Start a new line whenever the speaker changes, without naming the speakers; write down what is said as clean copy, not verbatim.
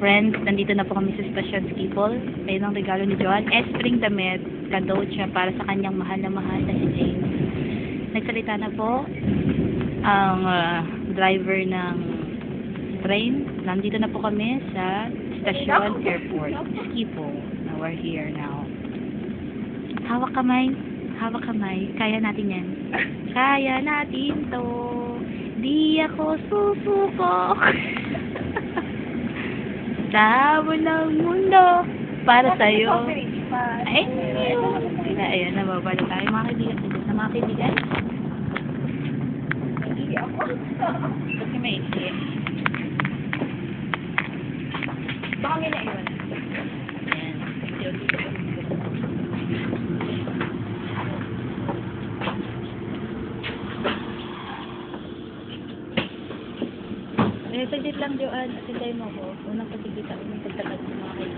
friends, nandito na po kami sa Station Skipol. Ayun ang regalo ni Joan. Espring damit, kadocha para sa kanyang mahal na si James. Nagsalita na po ang driver ng train. Nandito na po kami sa Station Airport, Skipol. Now we're here now. Hawak kamay. Hawak kamay. Kaya natin yan. Kaya natin to. Di ako susuko. Tabo ng mundo para sa'yo. Ay, ayan, nababala tayo mga kaibigan. Sa mga kaibigan. Hindi ako. Kasi may isip. Baka may naiwan. Ayan. Saglit lang, Joan. Atintay mo ko. Unang pagkikita, unang pagtatag sa mga kaibigan.